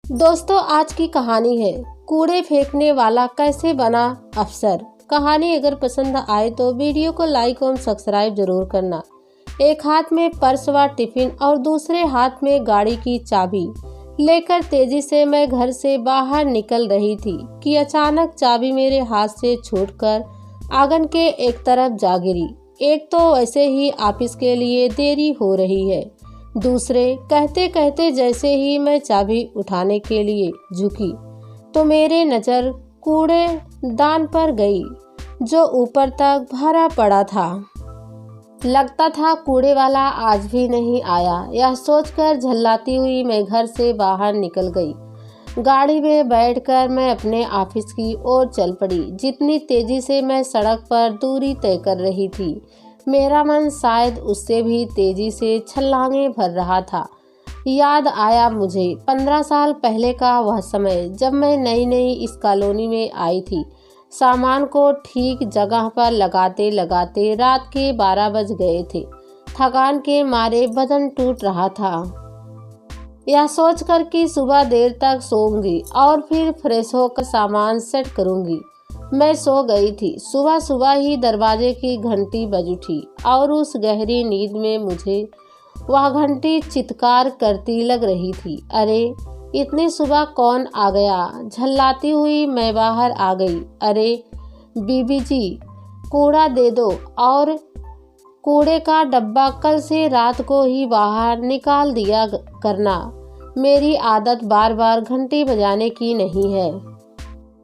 दोस्तों, आज की कहानी है कूड़े फेंकने वाला कैसे बना अफसर। कहानी अगर पसंद आए तो वीडियो को लाइक और सब्सक्राइब जरूर करना। एक हाथ में पर्स व टिफिन और दूसरे हाथ में गाड़ी की चाबी लेकर तेजी से मैं घर से बाहर निकल रही थी कि अचानक चाबी मेरे हाथ से छूटकर आंगन के एक तरफ जा गिरी। एक तो वैसे ही ऑफिस के लिए देरी हो रही है, दूसरे कहते कहते जैसे ही मैं चाबी उठाने के लिए झुकी तो मेरे नज़र कूड़ेदान पर गई जो ऊपर तक भरा पड़ा था। लगता था कूड़े वाला आज भी नहीं आया। यह सोचकर झल्लाती हुई मैं घर से बाहर निकल गई। गाड़ी में बैठकर मैं अपने ऑफिस की ओर चल पड़ी। जितनी तेजी से मैं सड़क पर दूरी तय कर रही थी, मेरा मन शायद उससे भी तेजी से छलांगें भर रहा था। याद आया मुझे 15 साल पहले का वह समय जब मैं नई नई इस कॉलोनी में आई थी। सामान को ठीक जगह पर लगाते लगाते रात के 12 बज गए थे। थकान के मारे बदन टूट रहा था। यह सोचकर कि सुबह देर तक सोऊंगी और फिर फ्रेश होकर सामान सेट करूंगी, मैं सो गई थी। सुबह सुबह ही दरवाजे की घंटी बज उठी और उस गहरी नींद में मुझे वह घंटी चित्कार करती लग रही थी। अरे इतनी सुबह कौन आ गया? झल्लाती हुई मैं बाहर आ गई। अरे बीबी जी, कूड़ा दे दो और कूड़े का डब्बा कल से रात को ही बाहर निकाल दिया करना। मेरी आदत बार बार घंटी बजाने की नहीं है।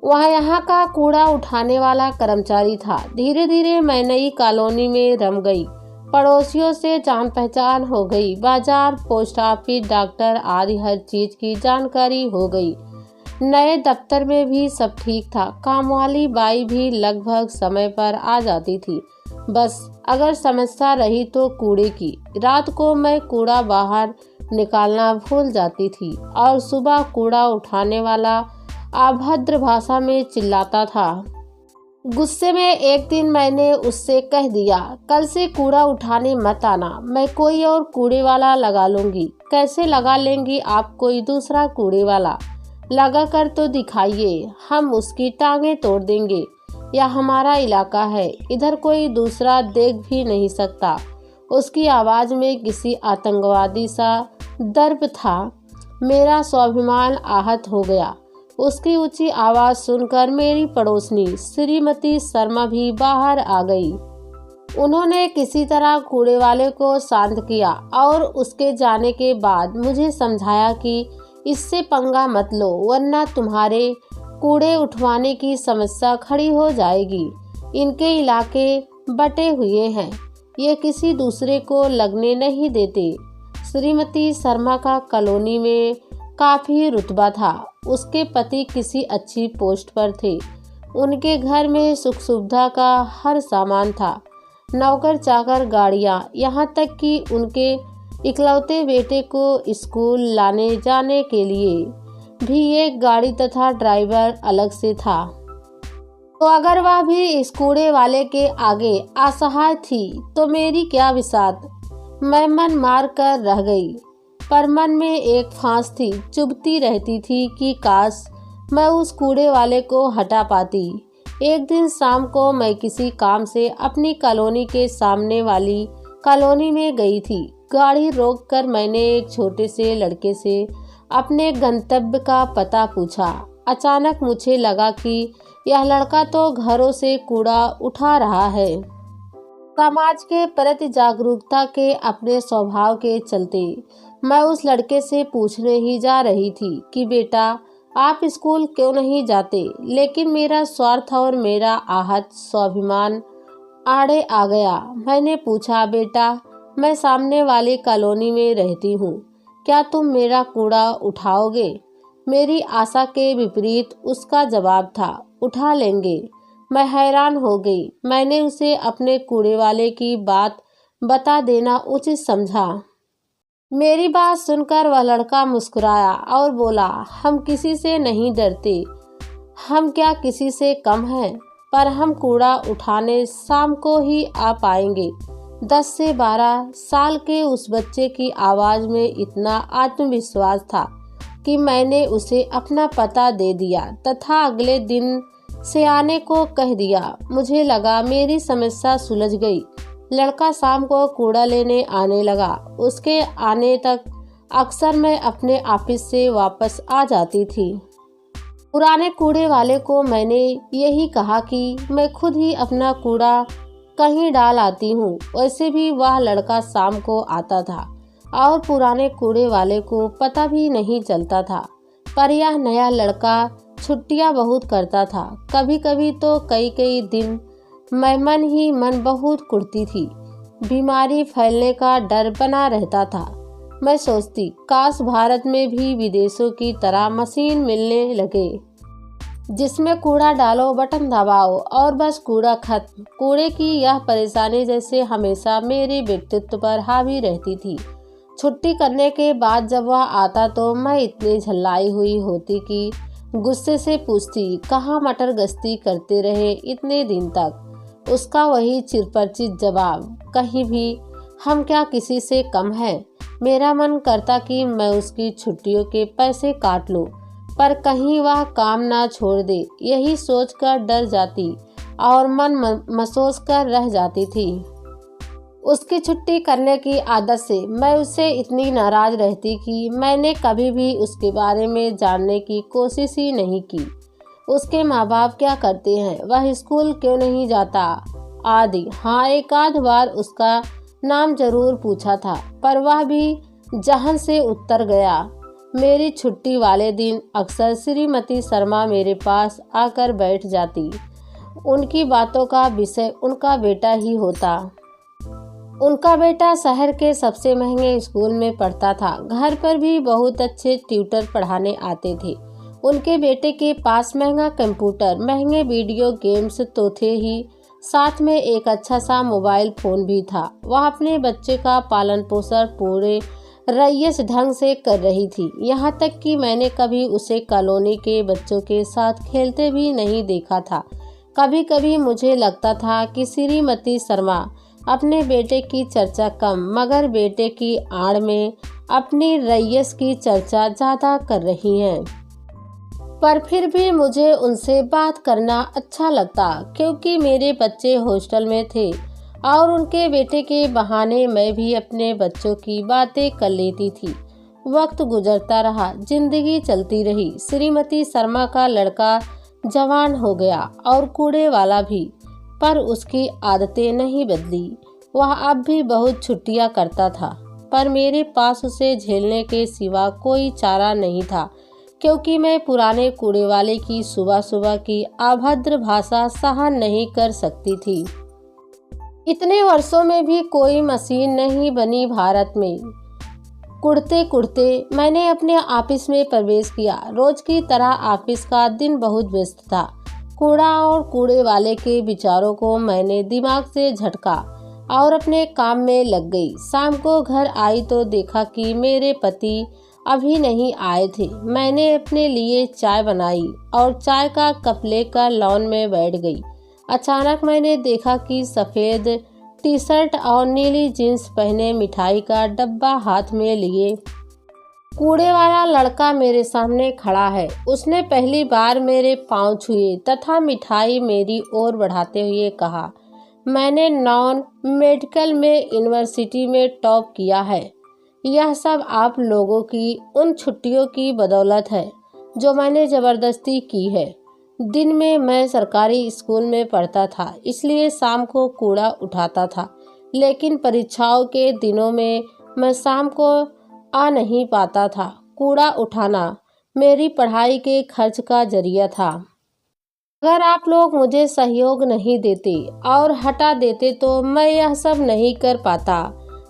वह यहाँ का कूड़ा उठाने वाला कर्मचारी था। धीरे धीरे मैं नई कॉलोनी में रम गई। पड़ोसियों से जान पहचान हो गई। बाजार, पोस्ट ऑफिस, डॉक्टर आदि हर चीज की जानकारी हो गई। नए दफ्तर में भी सब ठीक था। काम वाली बाई भी लगभग समय पर आ जाती थी। बस अगर समस्या रही तो कूड़े की। रात को मैं कूड़ा बाहर निकालना भूल जाती थी और सुबह कूड़ा उठाने वाला अभद्र भाषा में चिल्लाता था। गुस्से में एक दिन मैंने उससे कह दिया, कल से कूड़ा उठाने मत आना, मैं कोई और कूड़े वाला लगा लूंगी। कैसे लगा लेंगी आप? कोई दूसरा कूड़े वाला लगा कर तो दिखाइए, हम उसकी टांगें तोड़ देंगे। यह हमारा इलाका है, इधर कोई दूसरा देख भी नहीं सकता। उसकी आवाज़ में किसी आतंकवादी सा दर्प था। मेरा स्वाभिमान आहत हो गया। उसकी ऊंची आवाज़ सुनकर मेरी पड़ोसनी श्रीमती शर्मा भी बाहर आ गई। उन्होंने किसी तरह कूड़े वाले को शांत किया और उसके जाने के बाद मुझे समझाया कि इससे पंगा मत लो, वरना तुम्हारे कूड़े उठवाने की समस्या खड़ी हो जाएगी। इनके इलाके बटे हुए हैं, ये किसी दूसरे को लगने नहीं देते। श्रीमती शर्मा का कॉलोनी में काफ़ी रुतबा था। उसके पति किसी अच्छी पोस्ट पर थे। उनके घर में सुख सुविधा का हर सामान था, नौकर चाकर, गाड़ियाँ, यहाँ तक कि उनके इकलौते बेटे को स्कूल लाने जाने के लिए भी एक गाड़ी तथा ड्राइवर अलग से था। तो अगर वह भी इस कूड़े वाले के आगे असहाय थी तो मेरी क्या विसात। मैं मन मार कर रह गई, पर मन में एक फांस थी, चुभती रहती थी कि काश मैं उस कूड़े वाले को हटा पाती। एक दिन शाम को मैं किसी काम से अपनी कॉलोनी के सामने वाली कॉलोनी में गई थी। गाड़ी रोककर मैंने एक छोटे से लड़के से अपने गंतव्य का पता पूछा। अचानक मुझे लगा कि यह लड़का तो घरों से कूड़ा उठा रहा है। समाज के प्रति जागरूकता के अपने स्वभाव के चलते मैं उस लड़के से पूछने ही जा रही थी कि बेटा, आप स्कूल क्यों नहीं जाते? लेकिन मेरा स्वार्थ और मेरा आहत स्वाभिमान आड़े आ गया। मैंने पूछा, बेटा, मैं सामने वाली कॉलोनी में रहती हूँ, क्या तुम मेरा कूड़ा उठाओगे? मेरी आशा के विपरीत उसका जवाब था, उठा लेंगे। मैं हैरान हो गई। मैंने उसे अपने कूड़े वाले की बात बता देना उचित समझा। मेरी बात सुनकर वह लड़का मुस्कुराया और बोला, हम किसी से नहीं डरते, हम क्या किसी से कम हैं? पर हम कूड़ा उठाने शाम को ही आ पाएंगे। 10 से 12 साल के उस बच्चे की आवाज़ में इतना आत्मविश्वास था। कि मैंने उसे अपना पता दे दिया तथा अगले दिन से आने को कह दिया। मुझे लगा मेरी समस्या सुलझ गई। लड़का शाम को कूड़ा लेने आने लगा। उसके आने तक अक्सर मैं अपने ऑफिस से वापस आ जाती थी। पुराने कूड़े वाले को मैंने यही कहा कि मैं खुद ही अपना कूड़ा कहीं डाल आती हूँ। वैसे भी वह लड़का शाम को आता था और पुराने कूड़े वाले को पता भी नहीं चलता था। पर यह नया लड़का छुट्टियाँ बहुत करता था। कभी कभी तो कई कई दिन मैं मन ही मन बहुत कुढ़ती थी। बीमारी फैलने का डर बना रहता था। मैं सोचती काश भारत में भी विदेशों की तरह मशीन मिलने लगे जिसमें कूड़ा डालो, बटन दबाओ और बस कूड़ा खत्म। कूड़े की यह परेशानी जैसे हमेशा मेरे व्यक्तित्व पर हावी रहती थी। छुट्टी करने के बाद जब वह आता तो मैं इतनी झल्लाई हुई होती कि गुस्से से पूछती, कहाँ मटर गश्ती करते रहे इतने दिन तक। उसका वही चिरपरिचित जवाब, कहीं भी, हम क्या किसी से कम है। मेरा मन करता कि मैं उसकी छुट्टियों के पैसे काट लूं, पर कहीं वह काम ना छोड़ दे। यही सोचकर डर जाती और मन महसूस कर रह जाती थी। उसकी छुट्टी करने की आदत से मैं उससे इतनी नाराज रहती कि मैंने कभी भी उसके बारे में जानने की कोशिश ही नहीं की। उसके माँ बाप क्या करते हैं, वह स्कूल क्यों नहीं जाता आदि। हाँ, एक आध बार उसका नाम जरूर पूछा था, पर वह भी जहन से उतर गया। मेरी छुट्टी वाले दिन अक्सर श्रीमती शर्मा मेरे पास आकर बैठ जाती। उनकी बातों का विषय उनका बेटा ही होता। उनका बेटा शहर के सबसे महंगे स्कूल में पढ़ता था। घर पर भी बहुत अच्छे ट्यूटर पढ़ाने आते थे। उनके बेटे के पास महंगा कंप्यूटर, महंगे वीडियो गेम्स तो थे ही, साथ में एक अच्छा सा मोबाइल फोन भी था। वह अपने बच्चे का पालन पोषण पूरे रईस ढंग से कर रही थी। यहाँ तक कि मैंने कभी उसे कॉलोनी के बच्चों के साथ खेलते भी नहीं देखा था। कभी कभी मुझे लगता था कि श्रीमती शर्मा अपने बेटे की चर्चा कम मगर बेटे की आड़ में अपनी रईस की चर्चा ज़्यादा कर रही हैं। पर फिर भी मुझे उनसे बात करना अच्छा लगता, क्योंकि मेरे बच्चे हॉस्टल में थे और उनके बेटे के बहाने मैं भी अपने बच्चों की बातें कर लेती थी। वक्त गुजरता रहा, जिंदगी चलती रही। श्रीमती शर्मा का लड़का जवान हो गया और कूड़े वाला भी, पर उसकी आदतें नहीं बदली। वह अब भी बहुत छुट्टियां करता था, पर मेरे पास उसे झेलने के सिवा कोई चारा नहीं था, क्योंकि मैं पुराने कूड़े वाले की सुबह सुबह की अभद्र भाषा सहन नहीं कर सकती थी। इतने वर्षों में भी कोई मशीन नहीं बनी भारत में। कुड़ते कुड़ते मैंने अपने ऑफिस में प्रवेश किया। रोज की तरह ऑफिस का दिन बहुत व्यस्त था। कूड़ा और कूड़े वाले के विचारों को मैंने दिमाग से झटका और अपने काम में लग गई। शाम को घर आई तो देखा कि मेरे पति अभी नहीं आए थे। मैंने अपने लिए चाय बनाई और चाय का कप लेकर लॉन में बैठ गई। अचानक मैंने देखा कि सफ़ेद टी शर्ट और नीली जीन्स पहने मिठाई का डब्बा हाथ में लिए कूड़े वाला लड़का मेरे सामने खड़ा है। उसने पहली बार मेरे पांव छुए तथा मिठाई मेरी ओर बढ़ाते हुए कहा, मैंने नॉन मेडिकल में यूनिवर्सिटी में टॉप किया है। यह सब आप लोगों की उन छुट्टियों की बदौलत है जो मैंने ज़बरदस्ती की है। दिन में मैं सरकारी स्कूल में पढ़ता था, इसलिए शाम को कूड़ा उठाता था, लेकिन परीक्षाओं के दिनों में मैं शाम को आ नहीं पाता था। कूड़ा उठाना मेरी पढ़ाई के खर्च का जरिया था। अगर आप लोग मुझे सहयोग नहीं देते और हटा देते तो मैं यह सब नहीं कर पाता।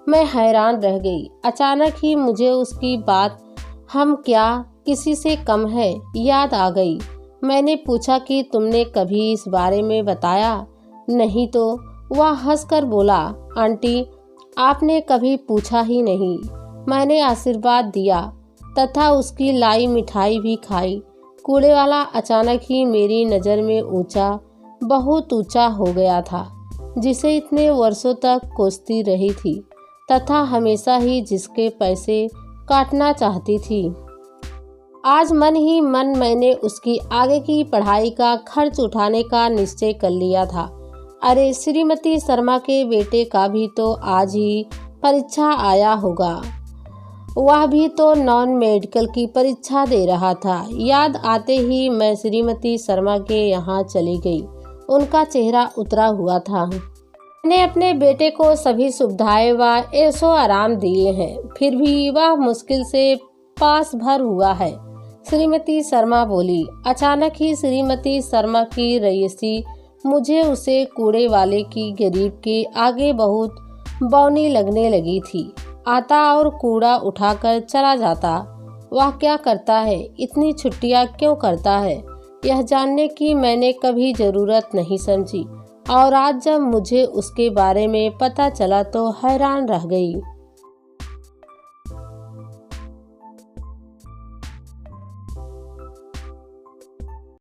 मैं हैरान रह गई। अचानक ही मुझे उसकी बात, हम क्या किसी से कम है, याद आ गई। मैंने पूछा कि तुमने कभी इस बारे में बताया नहीं तो वह हंसकर बोला, आंटी आपने कभी पूछा ही नहीं। मैंने आशीर्वाद दिया तथा उसकी लाई मिठाई भी खाई। कूड़े वाला अचानक ही मेरी नज़र में बहुत ऊंचा हो गया था, जिसे इतने वर्षों तक कोसती रही थी तथा हमेशा ही जिसके पैसे काटना चाहती थी। आज मन ही मन मैंने उसकी आगे की पढ़ाई का खर्च उठाने का निश्चय कर लिया था। अरे श्रीमती शर्मा के बेटे का भी तो आज ही परीक्षा आया होगा, वह भी तो नॉन मेडिकल की परीक्षा दे रहा था। याद आते ही मैं श्रीमती शर्मा के यहाँ चली गई। उनका चेहरा उतरा हुआ था। मैंने अपने बेटे को सभी सुविधाएं व ऐशो आराम दिए हैं, फिर भी वह मुश्किल से पास भर हुआ है, श्रीमती शर्मा बोली। अचानक ही श्रीमती शर्मा की रईसी मुझे उसे कूड़े वाले की गरीब के आगे बहुत बौनी लगने लगी थी। आता और कूड़ा उठाकर चला जाता। वह क्या करता है, इतनी छुट्टियां क्यों करता है, यह जानने की मैंने कभी जरूरत नहीं समझी, और आज जब मुझे उसके बारे में पता चला तो हैरान रह गई।